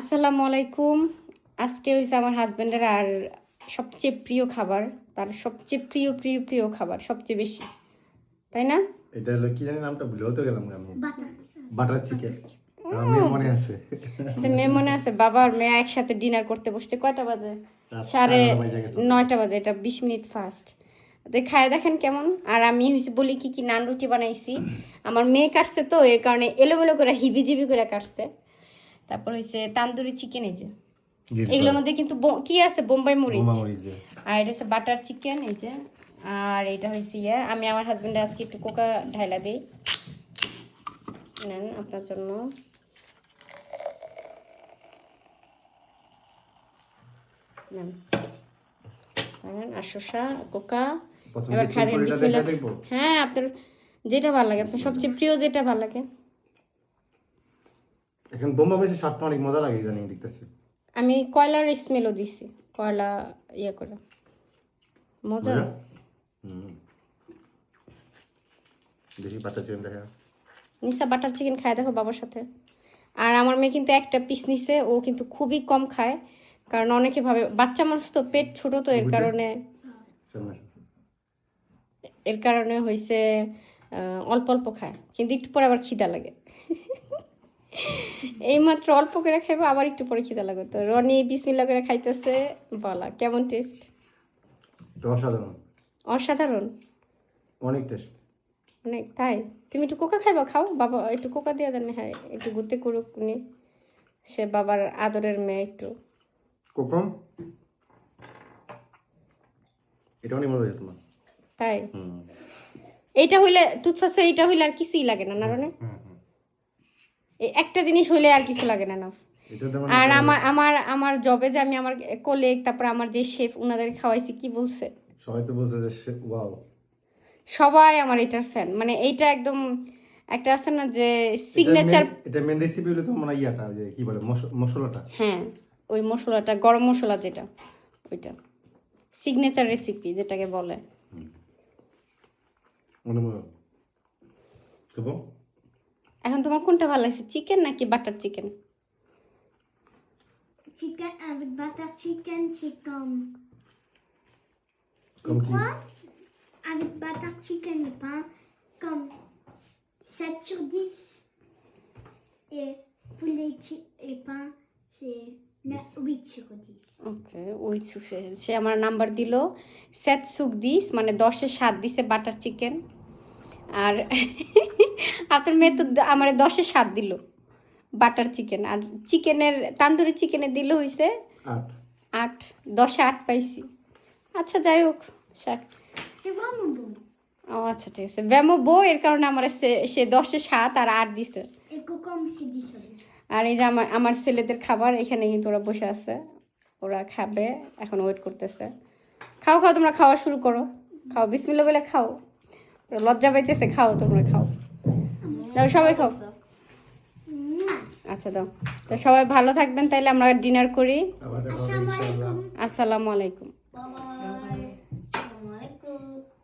আসসালামু আলাইকুম। আজকে হইছে আমার হাজবেন্ডের আর সবচেয়ে প্রিয় খাবার, তার সবচেয়ে প্রিয় প্রিয় প্রিয় খাবার সবচেয়ে বেশি, তাই না? এটা হলো কি জানি নামটা ভুলেও তো গেলাম আমি। Butter chicken. আমার মনে আছে। তো মেয়ে মনে আছে, বাবা আর মেয়ে একসাথে ডিনার করতে বসছে। কয়টা বাজে? রাত 9:30 বাজে গেছে। 9টা বাজে। এটা 20 মিনিট ফাস্ট। তো খায় দেখেন কেমন। আর আমি হইছে বলি কি কি নান রুটি বানাইছি। আমার মেয়ে কাটছে তো এর কারণে এলোমেলো করে হিবিজিবি করে কাটছে। তারপর হইছে তান্দুরি চিকেন, এই যে এগুলোর মধ্যে কিন্তু কি আছে, বোম্বাই মরিচ। আর এটা হচ্ছে বাটার চিকেন, এই যে। আর এটা হয়েছে আমি আমার হাজবেন্ডে আজকে একটু কোকা ঢাইলা দিই। নেন আপনার জন্য। নেন আর শসা কোকা। এবার খাবেন বিসমিল্লাহ। হ্যাঁ, আপনার যেটা ভালো লাগে, আপনার সবচেয়ে প্রিয় যেটা ভালো লাগে। এখন বোম্বা মরিচের স্বাদটা অনেক মজা লাগে জানি দেখতেছি। আমি কয়লার স্মেলও দিছি, কয়লা করে মজা। দেখি বাটার চিকেন দেখা। নিসা বাটার চিকেন খায় দেখো বাবার সাথে। আর আমার মেয়ে কিন্তু একটা পিস নিছে, ও কিন্তু খুবই কম খায়, কারণ অনেকে ভাবে বাচ্চা মানুষ তো, পেট ছোট তো, এর কারণে হয়েছে অল্প অল্প খায়, কিন্তু একটু পরে আবার খিদা লাগে। এইমাত্র অল্প করে খাইবো, আবার একটু পরে খিদা লাগে। তো রনি বিসমিল্লাহ করে খাইতেছে। বলা কেমন টেস্ট? অসাধারণ। অসাধারণ, অনেক টেস্ট, অনেক। তাই তুমি একটু কোকা খাইবা? খাও, বাবা একটু কোকা দিয়ে দেন। হ্যাঁ, একটু ঘুরতে করুক উনি, সে বাবার আদরের মেয়ে। একটু কোকম এটা অনেক মজা হয়েছে তোমার। তাই এইটা হইলে টুথপাস্ট, এইটা হইলে আর কিছুই লাগে না, না রনে? এই একটা জিনিস হইলে আর কিছু লাগে না। আর আমার জবে যে আমি আমার কলিগ, তারপর আমার যে শেফ, উনাদের খাওয়াইছি, কি বলছে সবাই? তো বলছে যে ওয়াও, সবাই আমার এটার ফ্যান। মানে এইটা একদম একটা আছে না যে সিগনেচার। এটা মেন রেসিপি হলো তো মানে ইয়াটা, যে কি বলে, মশলাটা। হ্যাঁ, ওই মশলাটা, গরম মশলা যেটা, ওইটা সিগনেচার রেসিপি যেটাকে বলে। এখন তোমার কোনটা ভালো লাগছে, চিকেন নাকি butter chicken? Chicken avec butter chicken, c'est comme... Comme qui? Quoi? Avec butter chicken et pain, comme 7 sur 10. Et poulet et pain, c'est 8 sur 10. ওকে, ওই সে আমার নাম্বার দিল 7 সুক দিস, মানে 10-এ 7 দিছে বাটার চিকেন। আর আপনার মেয়ে তো আমার 10-এ 7 দিল বাটার চিকেন। আর চিকেনের, তান্দুরি চিকেনের দিল হইছে 8। 10-এ 8 পাইছি। আচ্ছা, যাই হোক, শাক। C'est vraiment bon. ও আচ্ছা, ঠিক আছে। ব্যামো বউ, এর কারণে আমার সে 10-এ 7 আর 8 দিছে। Et concombre, c'est 10 sur 10. আর এই যে আমার ছেলেদের খাবার, এখানে কিন্তু ওরা বসে আছে, ওরা খাবে, এখন ওয়েট করতেছে। খাও খাও, তোমরা খাওয়া শুরু করো, খাও, বিসমিল্লাহ বলে খাও। লজ্জা পাইতেছে, খাও, তোমরা খাও, দাও, সবাই খাও। আচ্ছা, দাও। তো সবাই ভালো থাকবেন, তাইলে আমরা ডিনার করি। Assalamu alaikum. আসসালামু আলাইকুম। Bye bye.